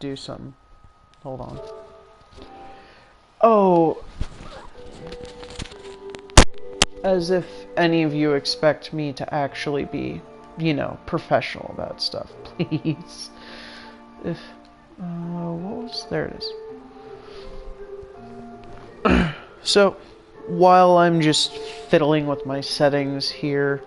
do something. Hold on. Oh, as if any of you expect me to actually be, professional about stuff, please. If, what was, there it is. So, while I'm just fiddling with my settings here,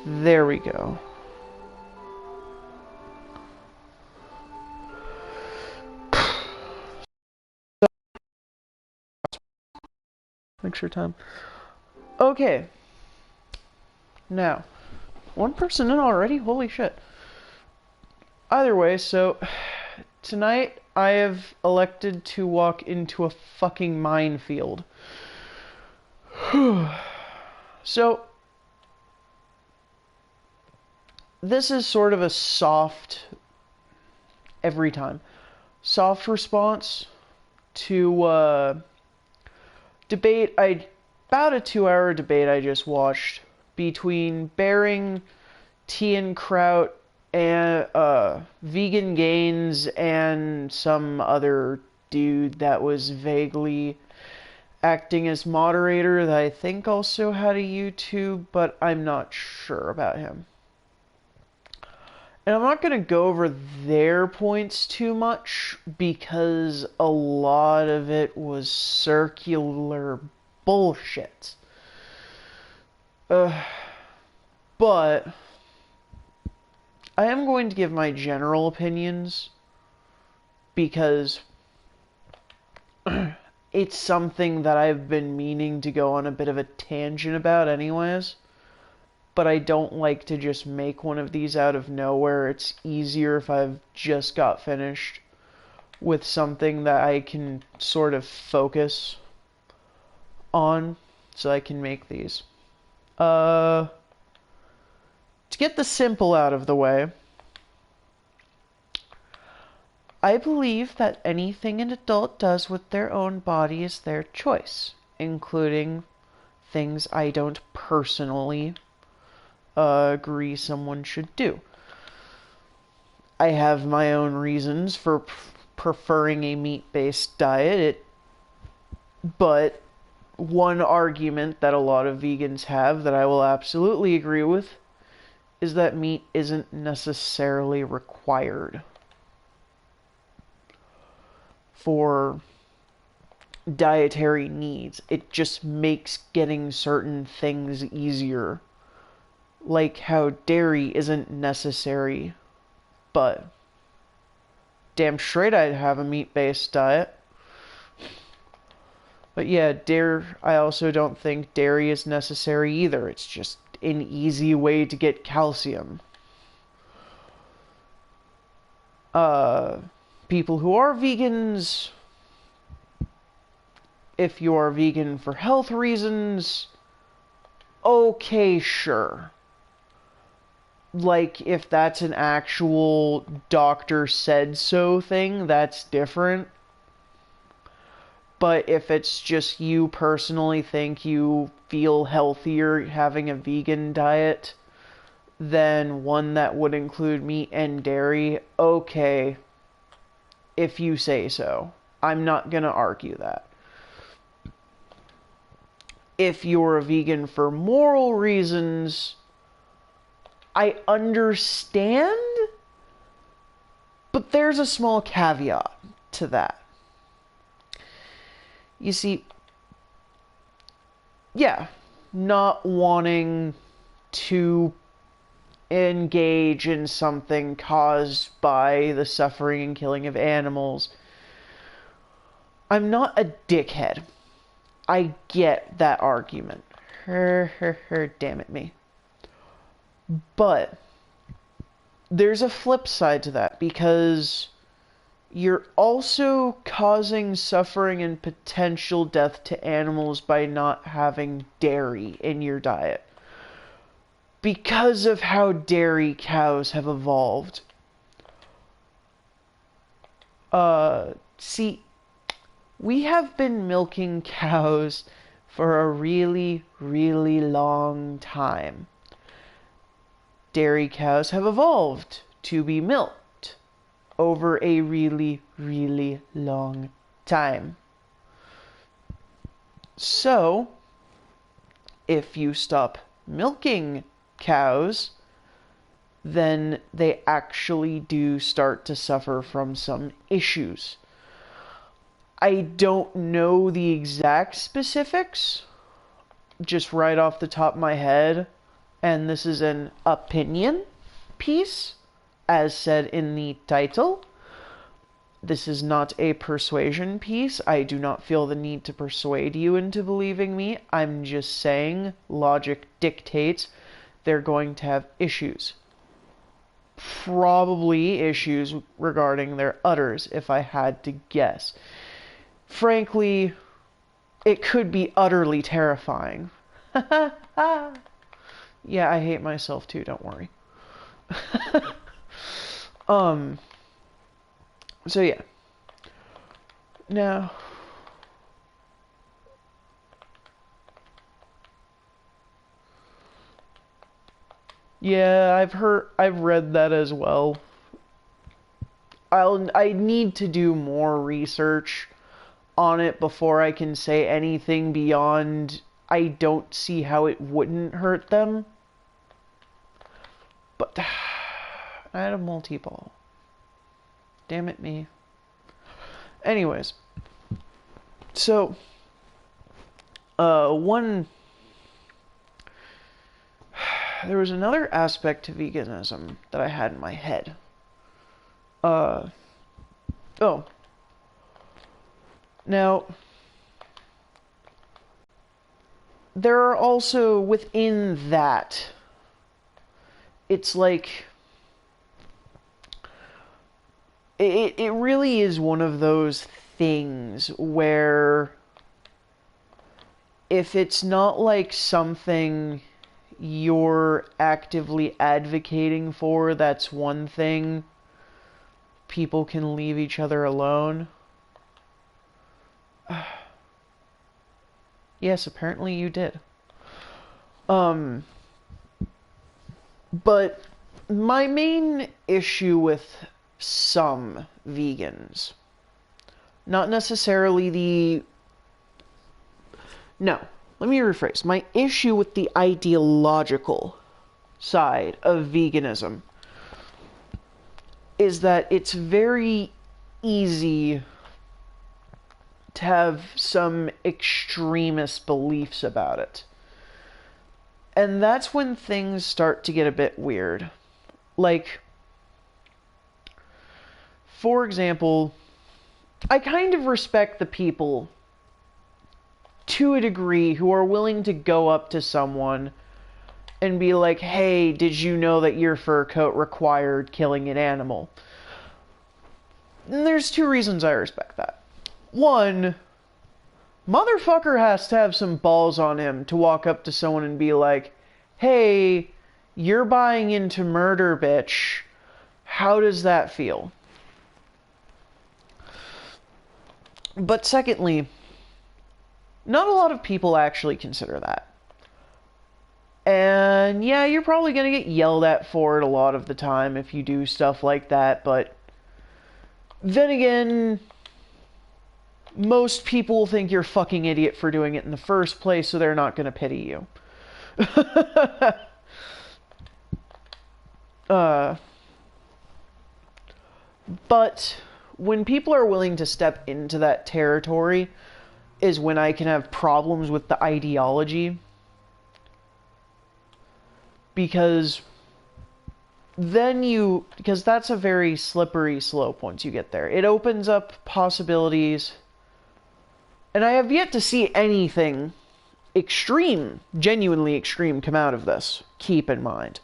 there we go. Mixture time. Okay. Now, one person in already? Holy shit. Either way, so tonight I have elected to walk into a fucking minefield. So, this is sort of a soft, every time, soft response to debate. About a 2-hour debate I just watched between Bering, Tea and Kraut, and Vegan Gains, and some other dude that was vaguely acting as moderator that I think also had a YouTube, but I'm not sure about him. And I'm not going to go over their points too much because a lot of it was circular bullshit. But I am going to give my general opinions because it's something that I've been meaning to go on a bit of a tangent about anyways. But I don't like to just make one of these out of nowhere. It's easier if I've just got finished with something that I can sort of focus on so I can make these. To get the simple out of the way, I believe that anything an adult does with their own body is their choice, including things I don't personally agree someone should do. I have my own reasons for preferring a meat-based diet, but one argument that a lot of vegans have that I will absolutely agree with is that meat isn't necessarily required for dietary needs. It just makes getting certain things easier. Like how dairy isn't necessary, but damn straight I'd have a meat-based diet. But yeah, I also don't think dairy is necessary either. It's just an easy way to get calcium. People who are vegans, if you are vegan for health reasons, okay, sure. Like, if that's an actual doctor said so thing, that's different. But if it's just you personally think you feel healthier having a vegan diet than one that would include meat and dairy, okay, if you say so. I'm not gonna argue that. If you're a vegan for moral reasons, I understand, but there's a small caveat to that. You see, yeah, not wanting to engage in something caused by the suffering and killing of animals. I'm not a dickhead. I get that argument. Damn it me. But there's a flip side to that, because you're also causing suffering and potential death to animals by not having dairy in your diet. Because of how dairy cows have evolved. See, we have been milking cows for a really, really long time. Dairy cows have evolved to be milked over a really, really long time. So, if you stop milking cows, then they actually do start to suffer from some issues. I don't know the exact specifics, just right off the top of my head, and this is an opinion piece, as said in the title. This is not a persuasion piece. I do not feel the need to persuade you into believing me. I'm just saying logic dictates they're going to have issues. Probably issues regarding their udders, if I had to guess. Frankly, it could be utterly terrifying. Yeah, I hate myself too, don't worry. So yeah. Now, yeah, I've read that as well. I need to do more research on it before I can say anything beyond I don't see how it wouldn't hurt them. But I had a multi-ball. Damn it me. Anyways. So there was another aspect to veganism that I had in my head. Now, there are also within that, it's like, it really is one of those things where if it's not like something you're actively advocating for, that's one thing. People can leave each other alone. Yes, apparently you did. But my main issue with some vegans, not necessarily the... No, let me rephrase. My issue with the ideological side of veganism is that it's very easy to have some extremist beliefs about it. And that's when things start to get a bit weird. Like, for example, I kind of respect the people to a degree who are willing to go up to someone and be like, hey, did you know that your fur coat required killing an animal? And there's two reasons I respect that. One, motherfucker has to have some balls on him to walk up to someone and be like, hey, you're buying into murder, bitch. How does that feel? But secondly, not a lot of people actually consider that. And yeah, you're probably going to get yelled at for it a lot of the time if you do stuff like that, but then again, most people think you're a fucking idiot for doing it in the first place, so they're not going to pity you. But when people are willing to step into that territory is when I can have problems with the ideology. Because that's a very slippery slope once you get there. It opens up possibilities. And I have yet to see anything extreme, genuinely extreme, come out of this. Keep in mind.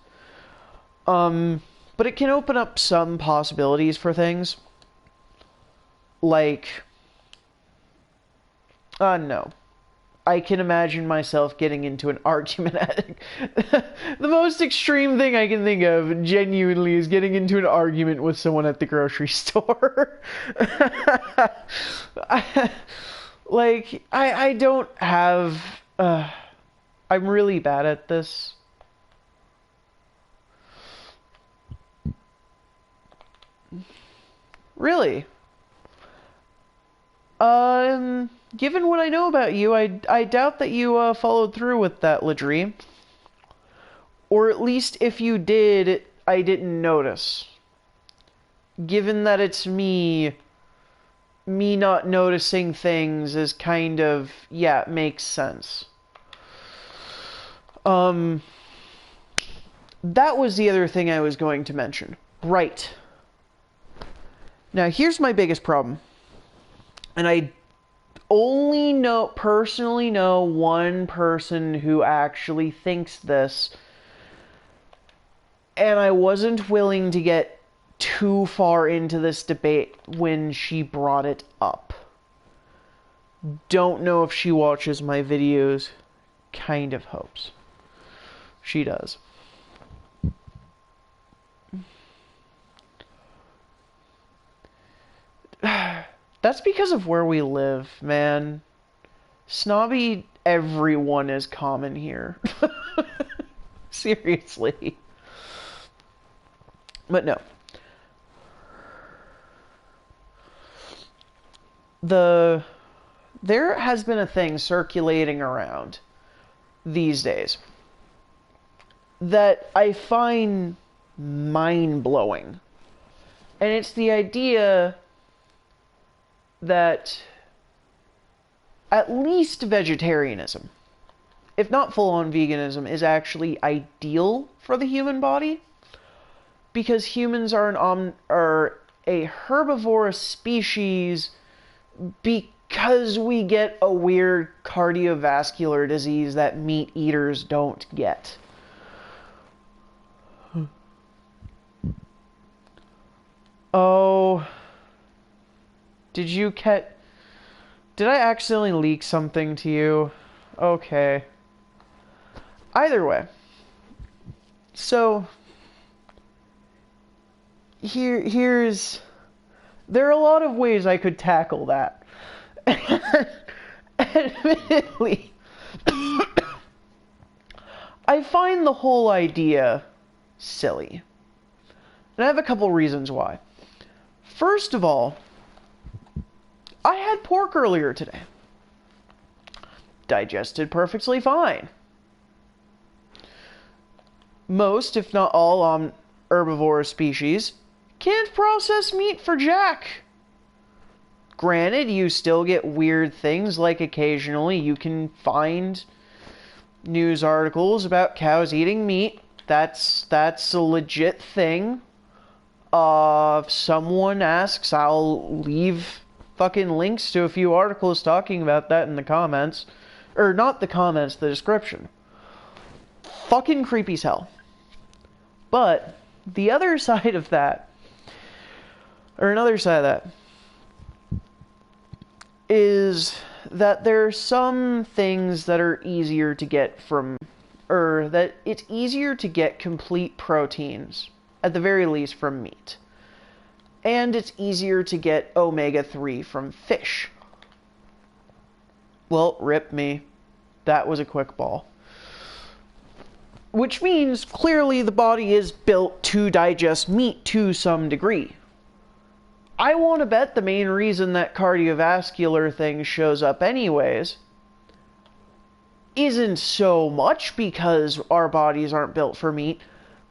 But it can open up some possibilities for things. Like, no. I can imagine myself getting into an argument. The most extreme thing I can think of, genuinely, is getting into an argument with someone at the grocery store. Like, I don't have, I'm really bad at this. Really? Given what I know about you, I doubt that you, followed through with that, Ladrie. Or at least if you did, I didn't notice. Given that it's me not noticing things is kind of, yeah, it makes sense. That was the other thing I was going to mention. Right. Now, here's my biggest problem. And I only personally know one person who actually thinks this. And I wasn't willing to get too far into this debate when she brought it up. Don't know if she watches my videos. Kind of hopes she does. That's because of where we live, man. Snobby everyone is common here. Seriously. But no. There has been a thing circulating around these days that I find mind-blowing. And it's the idea that at least vegetarianism, if not full-on veganism, is actually ideal for the human body, because humans are a herbivorous species because we get a weird cardiovascular disease that meat eaters don't get. Oh, did I accidentally leak something to you? Okay. Either way. So, there are a lot of ways I could tackle that. Admittedly, I find the whole idea silly. And I have a couple reasons why. First of all, I had pork earlier today. Digested perfectly fine. Most, if not all, herbivorous species can't process meat for jack. Granted, you still get weird things, like occasionally you can find news articles about cows eating meat. That's a legit thing. If someone asks, I'll leave fucking links to a few articles talking about that in the comments. Or not the comments, the description. Fucking creepy as hell. But the other side of that, or another side of that, is that there are some things that are easier to get from, or that it's easier to get complete proteins, at the very least, from meat. And it's easier to get omega-3 from fish. Well, rip me. That was a quick ball. Which means, clearly, the body is built to digest meat to some degree. I want to bet the main reason that cardiovascular thing shows up anyways isn't so much because our bodies aren't built for meat,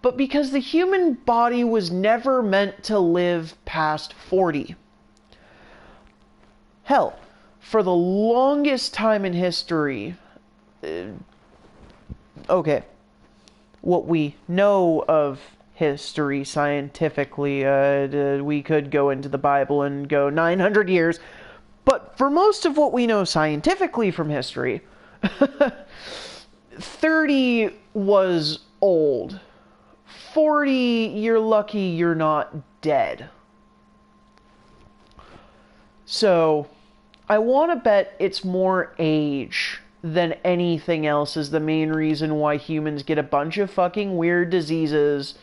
but because the human body was never meant to live past 40. Hell, for the longest time in history, what we know of history scientifically, we could go into the Bible and go 900 years, but for most of what we know scientifically from history, 30 was old. 40, you're lucky you're not dead. So, I want to bet it's more age than anything else is the main reason why humans get a bunch of fucking weird diseases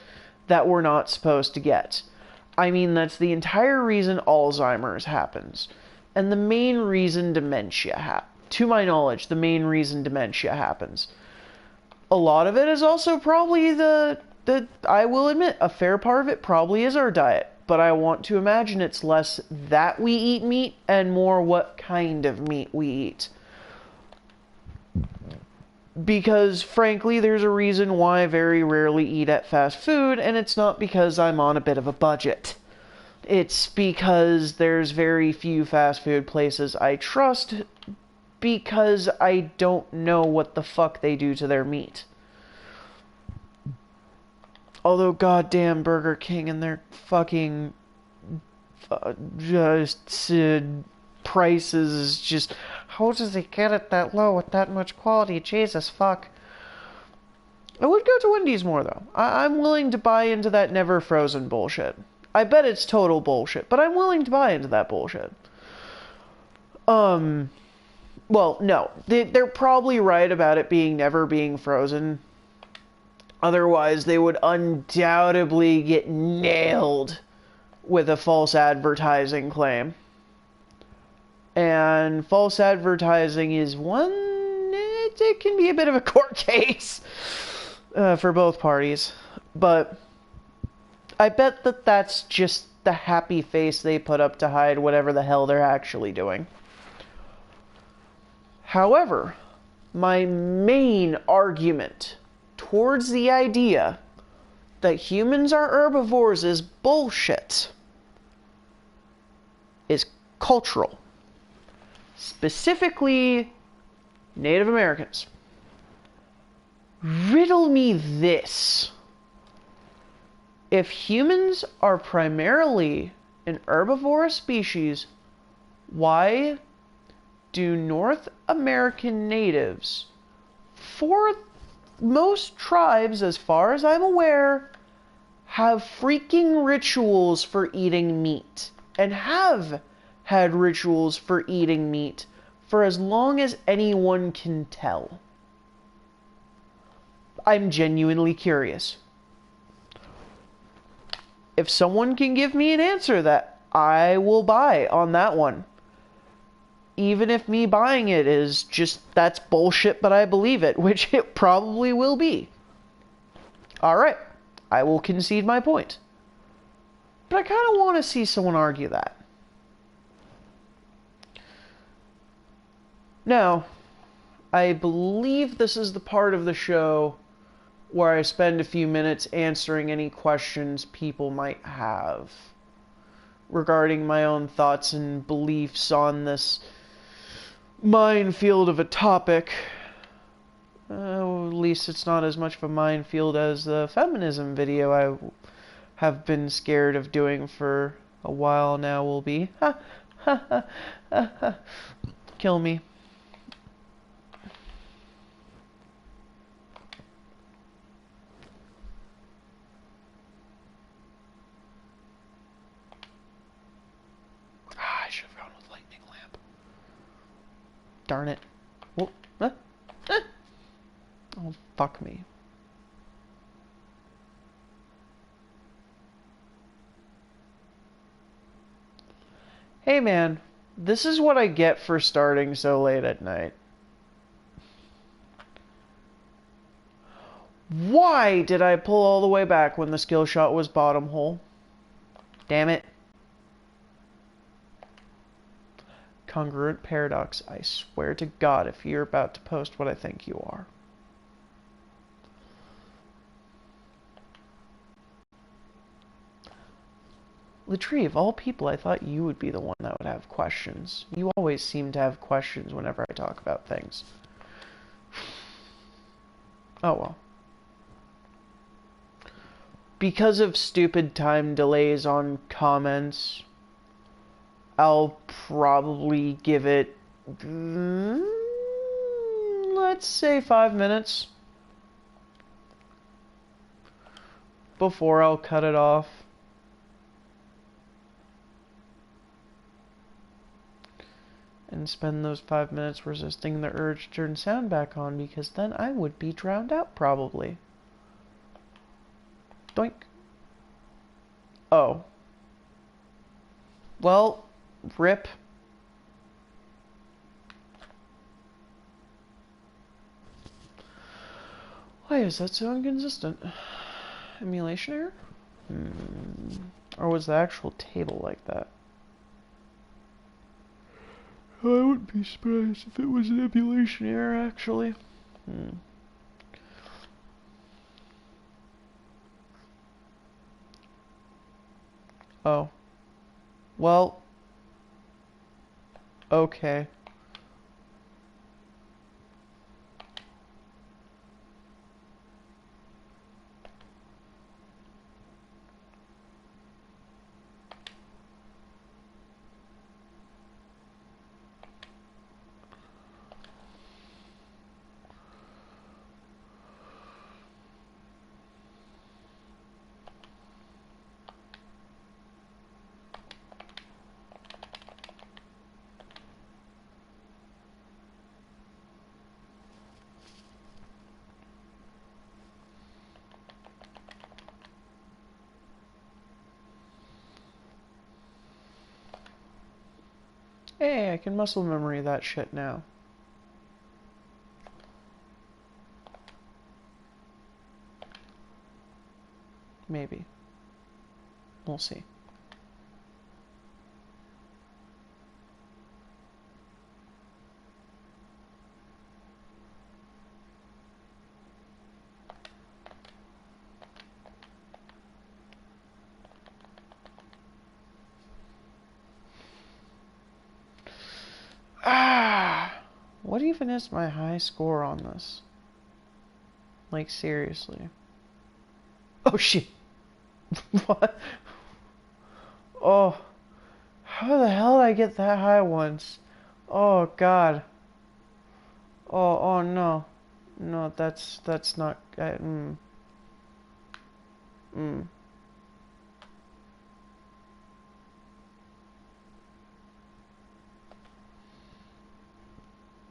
that we're not supposed to get. I mean, that's the entire reason Alzheimer's happens. And the main reason to my knowledge, the main reason dementia happens. A lot of it is also probably I will admit, a fair part of it probably is our diet. But I want to imagine it's less that we eat meat and more what kind of meat we eat. Because, frankly, there's a reason why I very rarely eat at fast food, and it's not because I'm on a bit of a budget. It's because there's very few fast food places I trust, because I don't know what the fuck they do to their meat. Although, goddamn Burger King and their fucking prices is just... How does he get it that low with that much quality? Jesus, fuck. I would go to Wendy's more, though. I'm willing to buy into that never frozen bullshit. I bet it's total bullshit, but I'm willing to buy into that bullshit. Well, no. They're probably right about it never being frozen. Otherwise, they would undoubtedly get nailed with a false advertising claim. And false advertising is it can be a bit of a court case for both parties. But I bet that's just the happy face they put up to hide whatever the hell they're actually doing. However, my main argument towards the idea that humans are herbivores is bullshit is cultural. Specifically, Native Americans. Riddle me this. If humans are primarily an herbivorous species, why do North American natives, for most tribes, as far as I'm aware, have freaking rituals for eating meat, and have had rituals for eating meat for as long as anyone can tell? I'm genuinely curious. If someone can give me an answer that I will buy on that one, even if me buying it is just, that's bullshit, but I believe it, which it probably will be. Alright, I will concede my point. But I kind of want to see someone argue that. Now, I believe this is the part of the show where I spend a few minutes answering any questions people might have regarding my own thoughts and beliefs on this minefield of a topic. At least it's not as much of a minefield as the feminism video I have been scared of doing for a while now will be. Kill me. I should have gone with lightning lamp. Darn it. Whoa. Oh, fuck me. Hey man, this is what I get for starting so late at night. Why did I pull all the way back when the skill shot was bottom hole? Damn it. Congruent paradox. I swear to God if you're about to post what I think you are. Latree, of all people, I thought you would be the one that would have questions. You always seem to have questions whenever I talk about things. Oh well. Because of stupid time delays on comments, I'll probably give it, let's say 5 minutes before I'll cut it off. And spend those 5 minutes resisting the urge to turn sound back on, because then I would be drowned out, probably. Doink. Oh. Well, rip. Why is that so inconsistent? Emulation error? Or was the actual table like that? I wouldn't be surprised if it was an emulation error, actually. Oh. Well. Okay. Hey, I can muscle memory that shit now. Maybe. We'll see. What even is my high score on this? Like, seriously. Oh, shit. What? Oh. How the hell did I get that high once? Oh, God. Oh, no. No, that's not...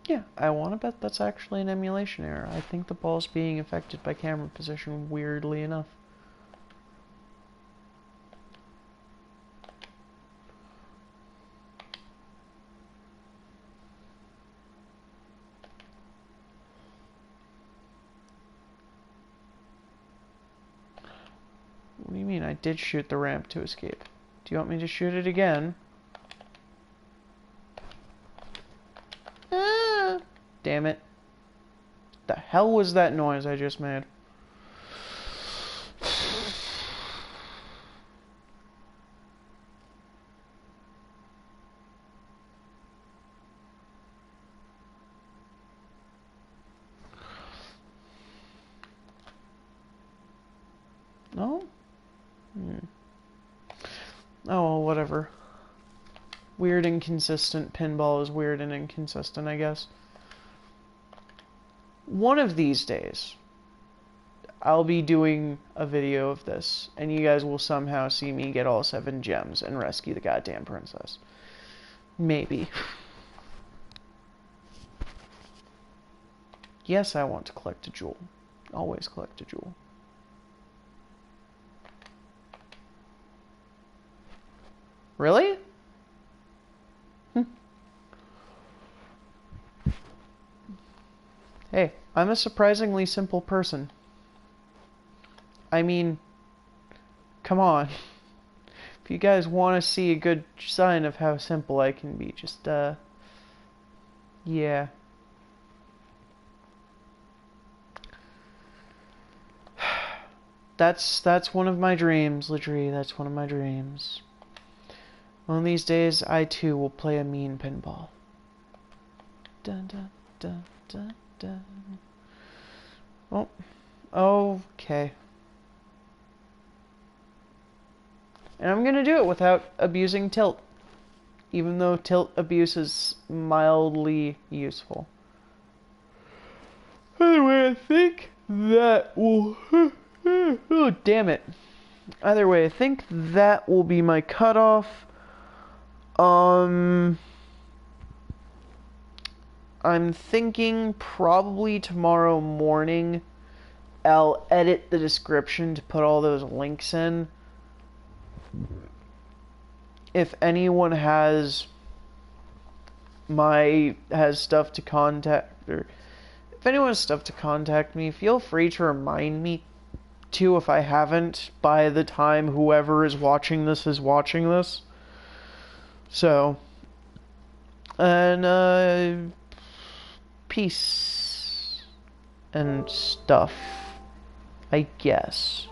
Yeah, I want to bet that's actually an emulation error. I think the ball's being affected by camera position, weirdly enough. What do you mean? I did shoot the ramp to escape. Do you want me to shoot it again? Ah, damn it. The hell was that noise I just made? No? Oh, well, whatever. Weird inconsistent pinball is weird and inconsistent, I guess. One of these days, I'll be doing a video of this, and you guys will somehow see me get all 7 gems and rescue the goddamn princess. Maybe. Yes, I want to collect a jewel. Always collect a jewel. Really? Hey, I'm a surprisingly simple person. I mean, come on. If you guys want to see a good sign of how simple I can be, just, yeah. That's one of my dreams, Ladrie. That's one of my dreams. One of these days, I too will play a mean pinball. Dun dun dun dun dun. Oh, okay. And I'm gonna do it without abusing tilt, even though tilt abuse is mildly useful. Anyway, I think that will... oh, damn it. Either way, I think that will be my cutoff. I'm thinking probably tomorrow morning I'll edit the description to put all those links in. If anyone has stuff to contact, or if if anyone has stuff to contact me, feel free to remind me too if I haven't by the time whoever is watching this is watching this. So, and peace and stuff, I guess.